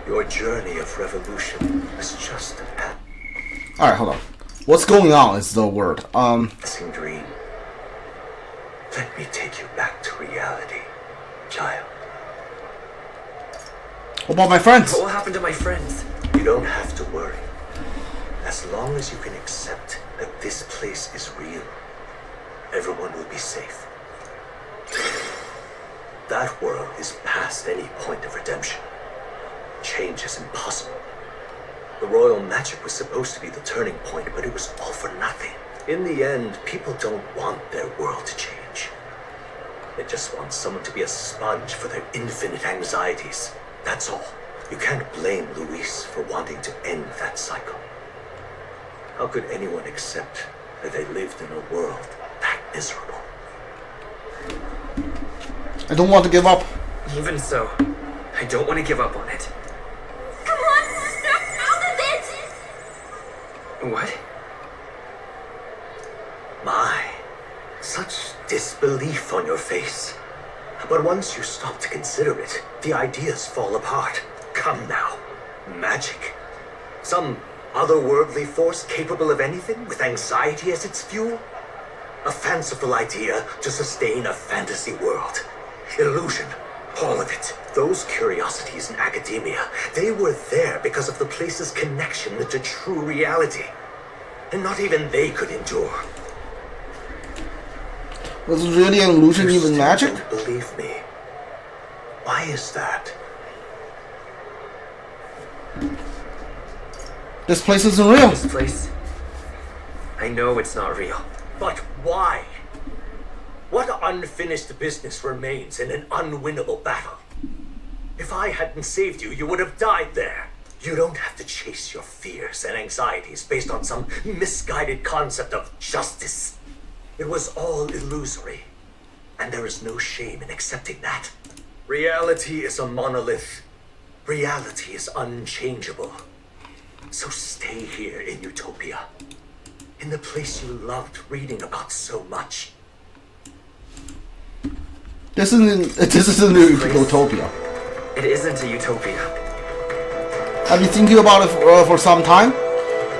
Your journey of revolution is just an act. Alright, hold on. What's going on is the word. Passing dream. Let me take you back to reality, child. What about my friends? What will happen to my friends? You don't have to worry. As long as you can accept that this place is real, everyone will be safe. That world is past any point of redemption. Change is impossible. The royal magic was supposed to be the turning point, but it was all for nothing. In the end, people don't want their world to change. They just want someone to be a sponge for their infinite anxieties. That's all. You can't blame Luis for wanting to end that cycle. How could anyone accept that they lived in a world that miserable? I don't want to give up. Even so, I don't want to give up on it. Come on, snap out of it! What? My, such disbelief on your face. But once you stop to consider it, the ideas fall apart. Come now. Magic. Some otherworldly force capable of anything with anxiety as its fuel? A fanciful idea to sustain a fantasy world. Illusion. All of it. Those curiosities in academia, they were there because of the place's connection to true reality. And not even they could endure. Was it really an illusion, You even still magic? don't believe me. Why is that? This place isn't real. This place? I know it's not real. But why? What unfinished business remains in an unwinnable battle? If I hadn't saved you, you would have died there. You don't have to chase your fears and anxieties based on some misguided concept of justice. It was all illusory, and there is no shame in accepting that. Reality is a monolith. Reality is unchangeable. So stay here in Utopia, in the place you loved reading about so much. This isn't a utopia. It isn't a utopia. Have you thinking about it for some time?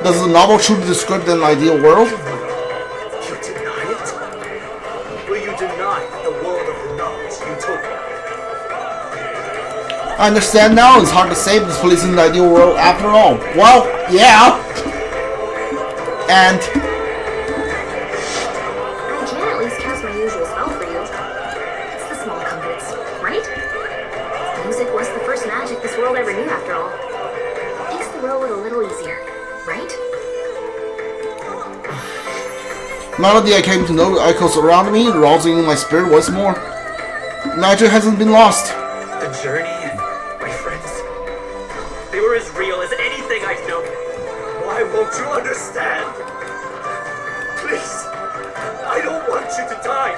Does the novel truly describe an ideal world? You deny it? Will you deny that the world of the novel is Utopia? I understand now. It's hard to say if this place is an ideal world after all. Well, yeah. And I can at least cast my usual spell for you. It's the small comforts, right? Music was the first magic this world ever knew, after all. Makes the road a little easier, right? now that I came to know the echoes around me, rousing in my spirit once more, magic hasn't been lost. The journey, my friends, they were as real as anything I've known. Why won't you understand? Please, I don't want you to die.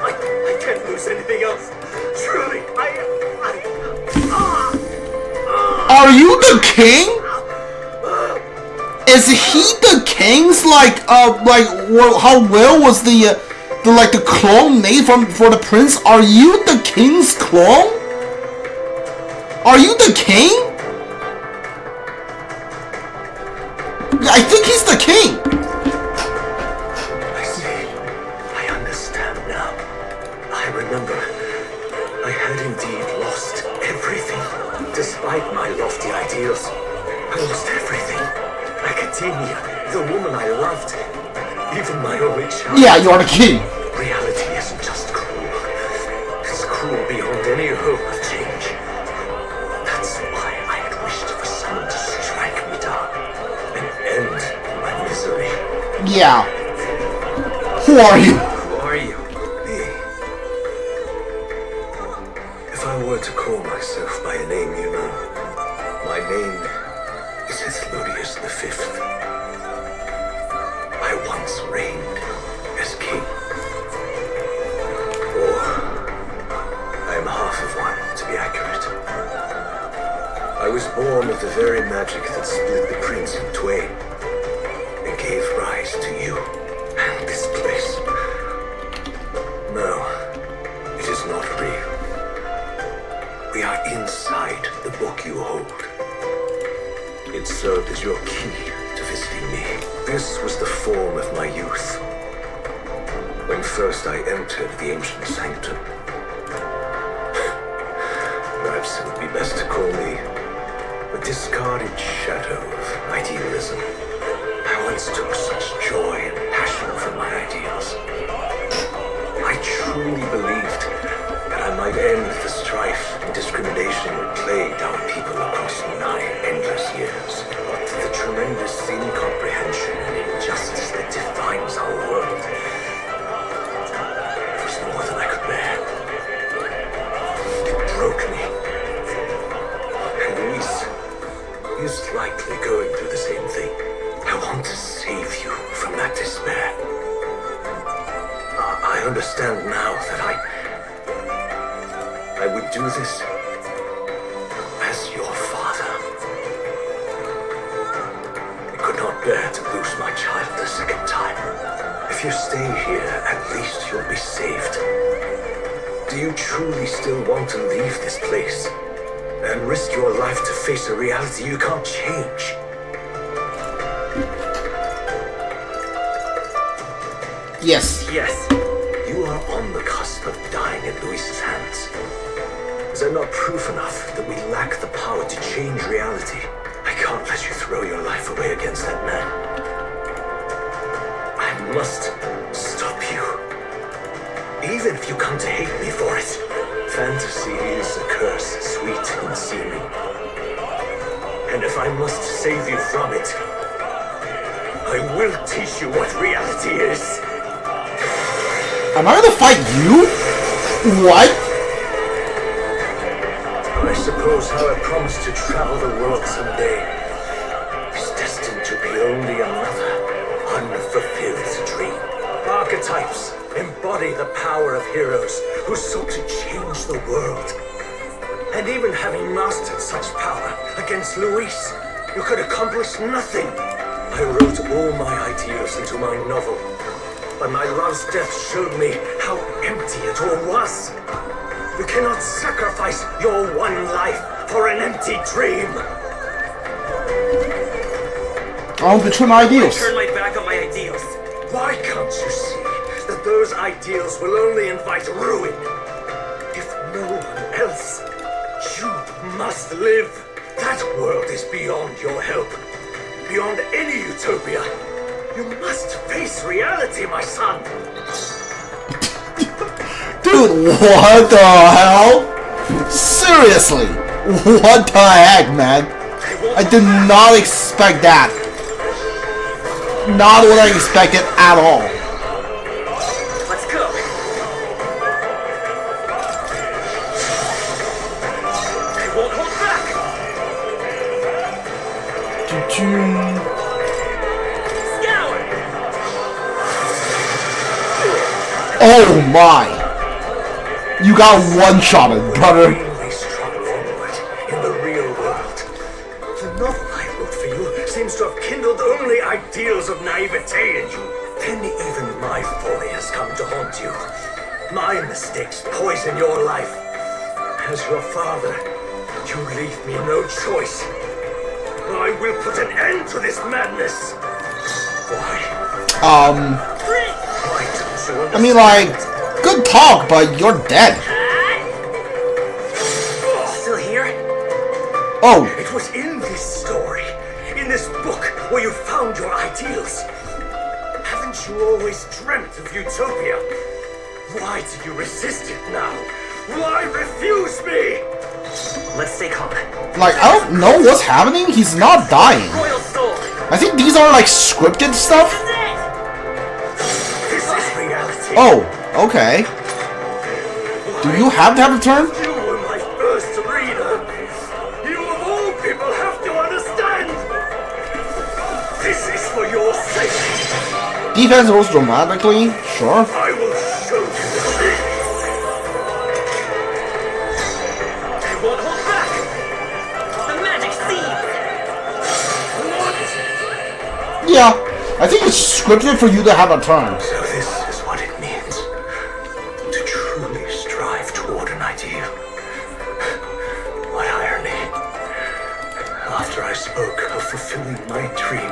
I can't lose anything else. Truly, Are you the king? Is he the king's how well was the clone made for the prince? Are you the king's clone? Are you the king? I think he's the king. I see. I understand now. I remember. I had indeed lost everything. Despite my lofty ideals, I lost everything. Academia, the woman I loved, even my only child. Yeah, you are the king. Reality isn't just cruel. It's cruel beyond any hope of change. That's why I had wished for someone to strike me down and end my misery. Yeah. Who are you? Who are you? Me. If I were to call myself by a name you know, my name is Atlus V. I once reigned as king. Or I am half of one, to be accurate. I was born of the very magic that split the prince in twain and gave rise to you and this place. No, it is not real. We are inside the book you hold. It served as your key to visiting me. This was the form of my youth. When first I entered the ancient sanctum. Perhaps it would be best to call me a discarded shadow of idealism. I once took such joy and passion from my ideals. I truly believed that I might end the strife and discrimination that plagued our people across 9 endless years. But the tremendous incomprehension and injustice that defines our world was more than I could bear. It broke me. And Luis is likely going through the same thing. I want to save you from that despair. I understand now that I would do this as your father. I could not bear to lose my child a second time. If you stay here, at least you'll be saved. Do you truly still want to leave this place and risk your life to face a reality you can't change? Yes. Yes. You are on the cusp of dying at Luis's hands. Is that not proof enough that we lack the power to change reality? I can't let you throw your life away against that man. I must stop you. Even if you come to hate me for it. Fantasy is a curse, sweet in seeming. And if I must save you from it, I will teach you what reality is. Am I gonna fight you? What? I suppose how I promised to travel the world someday is destined to be only another unfulfilled dream. Archetypes embody the power of heroes who sought to change the world. And even having mastered such power against Luis, you could accomplish nothing. I wrote all my ideals into my novel, but my love's death showed me how empty it all was. You cannot sacrifice your one life for an empty dream. I'll betray my ideals. Turn my back on my ideals. Why can't you see that those ideals will only invite ruin? If no one else, you must live. That world is beyond your help. Beyond any utopia. You must face reality, my son. Dude, what the hell? Seriously, what the heck, man? I did not expect that. Not what I expected at all. Let's go. I won't hold back. Scour. Oh my! You got one-shotted, brother. Really struck forward in the real world. The novel I wrote for you seems to have kindled only ideals of naivete in you. Then even my folly has come to haunt you. My mistakes poison your life. As your father, you leave me no choice. I will put an end to this madness. Why? Why don't you understand? I mean, like, good talk, but you're dead. Still here? Oh, It was in this story, in this book, where you found your ideals. Haven't you always dreamt of utopia? Why do you resist it now? Why refuse me? Let's stay calm. like, I don't know what's happening. He's not dying. Royal soul. I think these are, like, scripted stuff. This is reality. Oh, okay. Do you have to have a turn? You were my first reader. You of all people have to understand. This is for your sake. Defense rolls dramatically, sure. I will show you the truth. I won't hold back. The magic seed. What? Yeah, I think it's scripted for you to have a turn. So this is what it means to truly strive toward an ideal. spoke of fulfilling my dream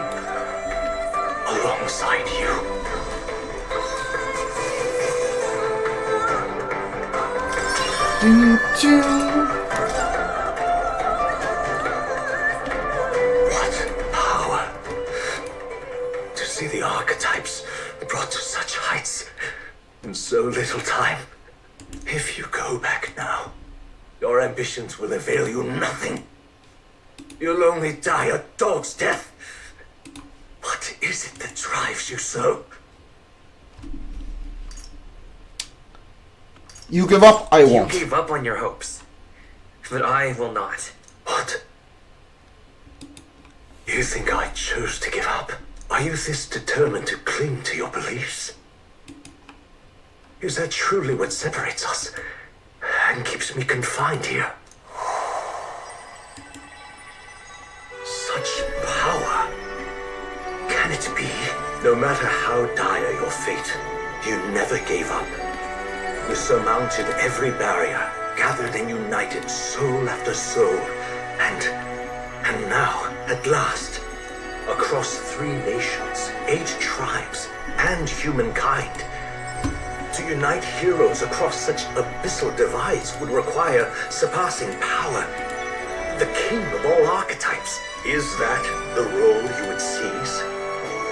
alongside you. What power to see the archetypes brought to such heights in so little time. If you go back now, your ambitions will avail you nothing. You'll only die a dog's death. What is it that drives you so? You give up, I won't. You gave up on your hopes, but I will not. What? You think I chose to give up? Are you this determined to cling to your beliefs? Is that truly what separates us and keeps me confined here? Such power. Can it be? No matter how dire your fate, you never gave up. You surmounted every barrier, gathered and united soul after soul, and now, at last, across 3 nations, 8 tribes, and humankind, to unite heroes across such abyssal divides would require surpassing power. The king of all archetypes. Is that the role you would seize?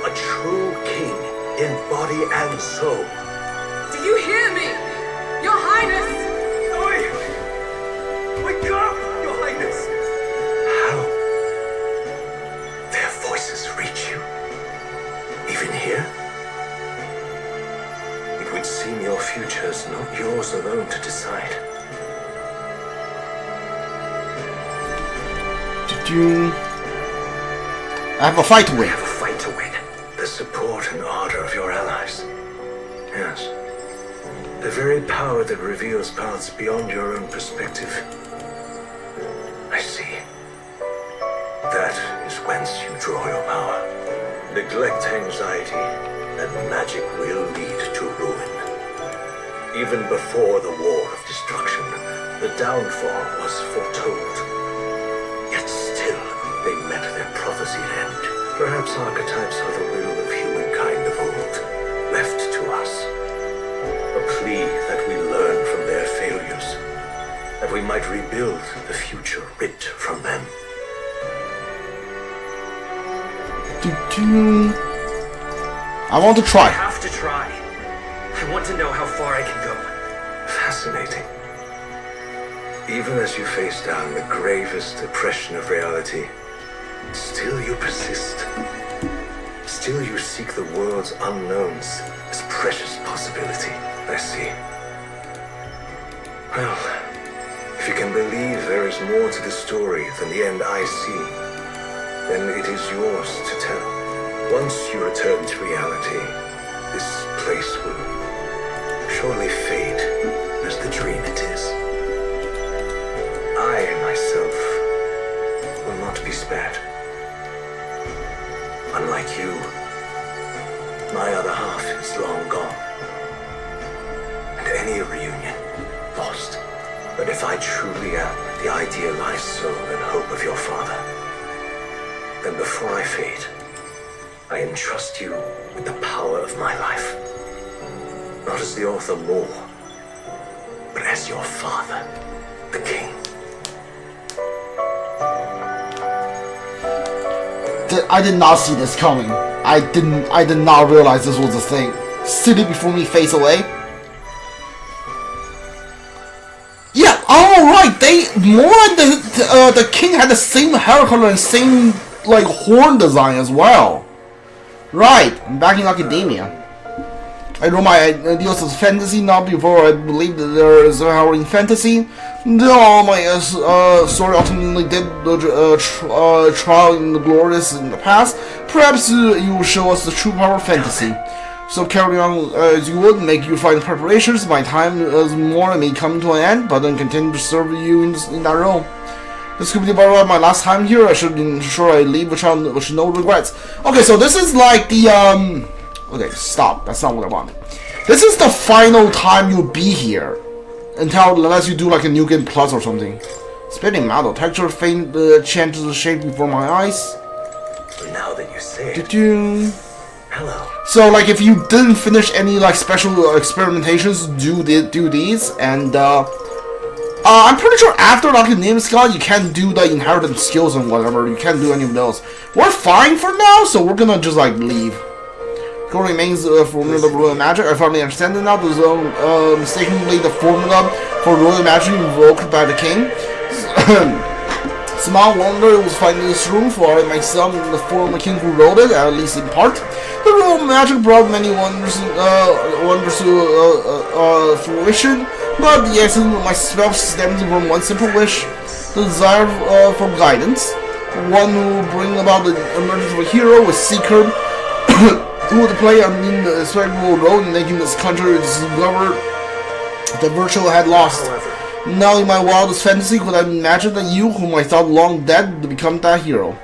A true king in body and soul. Do you hear me? Your Highness! Oi! Wake up, Your Highness! How? Their voices reach you? Even here? It would seem your future is not yours alone to decide. I have a fight to win. We have a fight to win. The support and ardor of your allies. Yes. The very power that reveals paths beyond your own perspective. I see. That is whence you draw your power. Neglect anxiety, and magic will lead to ruin. Even before the war of destruction, the downfall was foretold. Yet still, they met their prophesied end. Perhaps archetypes are the will of humankind of old, left to us. A plea that we learn from their failures, that we might rebuild the future ripped from them. I want to I try. have to try. I want to know how far I can go. Fascinating. Even as you face down the gravest oppression of reality, still you persist. Still you seek the world's unknowns as precious possibility. I see. Well, if you can believe there is more to the story than the end I see, then it is yours to tell. Once you return to reality, this place will surely fade as the dream it is. I myself will not be spared. Unlike you, my other half is long gone. And any reunion, lost. But if I truly am the idealized soul and hope of your father, then before I fade, I entrust you with the power of my life. Not as the author more, but as your father, the king. I did not see this coming. I did not realize this was a thing. City before me fades away. Yeah, alright, they more like the king had the same hair color and same like horn design as well. Right, I'm back in academia. I know my ideals of fantasy now before I believe that there is power in fantasy. Though my story ultimately did trial in the glorious in the past, perhaps you will show us the true power of fantasy. So carry on as you would, make your final preparations. My time as more may come to an end, but then continue to serve you in that role. This could be about my last time here. I should ensure I leave with no regrets. Okay, so this is like the okay, stop. That's not what I wanted. This is the final time you'll be here, unless you do like a new game plus or something. Spitting model texture faint changes the shape before my eyes. Now that you say it. Do-do. Hello. So like if you didn't finish any like special experimentations, do these, and I'm pretty sure after like name Scott you can't do the inheritance skills and whatever. You can't do any of those. We're fine for now, so we're gonna just like leave. Goal remains formula of royal magic. I finally understand it now. There's mistakenly the formula for royal magic invoked by the king. Small wonder was finding this room for I myself and the former king who wrote it, at least in part. The royal magic brought many wonders to fruition, but the essence of my spell stems from one simple wish, the desire for guidance. One who will bring about the emergence of a hero, a seeker, who would play an indispensable role in making this country discover the virtue I had lost. Now in my wildest fantasy could I imagine that you, whom I thought long dead, to become that hero.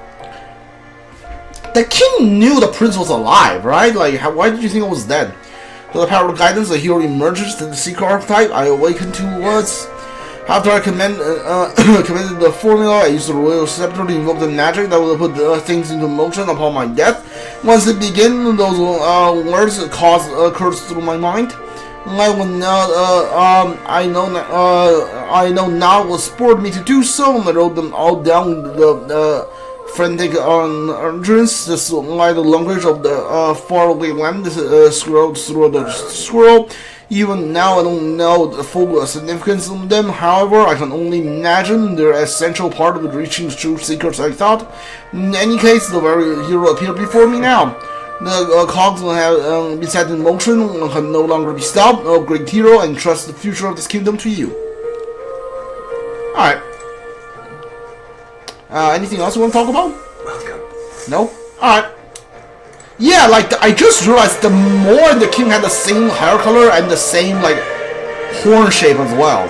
The king knew the prince was alive, right? Like, why did you think I was dead? With the power of guidance, the hero emerges to the seeker archetype. I awakened to words. After I commended the formula, I used the royal scepter to invoke the magic that will put things into motion upon my death. Once it began, those words caused a curse through my mind. I know now what spurred me to do so, and I wrote them all down the frantic utterance. This why the language of the faraway land scrolled through the scroll. Even now I don't know the full significance of them, however, I can only imagine they're an essential part of reaching true secrets I thought. In any case, the very hero appeared before me now. The cogs have been set in motion, can no longer be stopped. Oh, great hero, I entrust the future of this kingdom to you. Alright. Anything else you want to talk about? Welcome. No? Alright. Yeah, like, I just realized the more the king had the same hair color and the same, like, horn shape as well.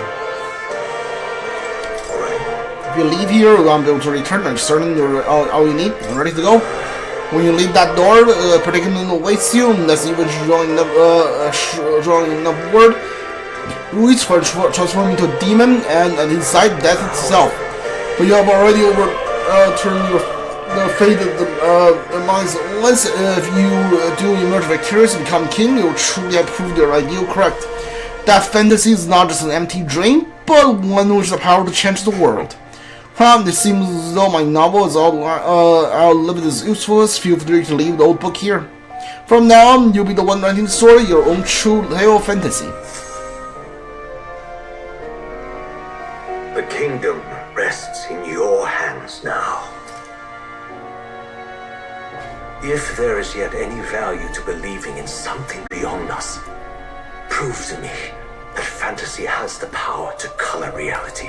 If you leave here, I'm able to return and certain you're all you need. I'm ready to go. When you leave that door, predicament awaits you, unless even drawing enough word. Ruiz transform into a demon, and inside death itself. But you have already overturned the fate of the minds. Once if you do emerge victorious and become king, you will truly have proved your ideal correct. That fantasy is not just an empty dream, but one which has the power to change the world. It seems as though my novel is outlived its usefulness. Feel free to leave the old book here. From now on, you'll be the one writing the story, your own true tale of fantasy. The kingdom rests in your hands now. If there is yet any value to believing in something beyond us, prove to me that fantasy has the power to color reality.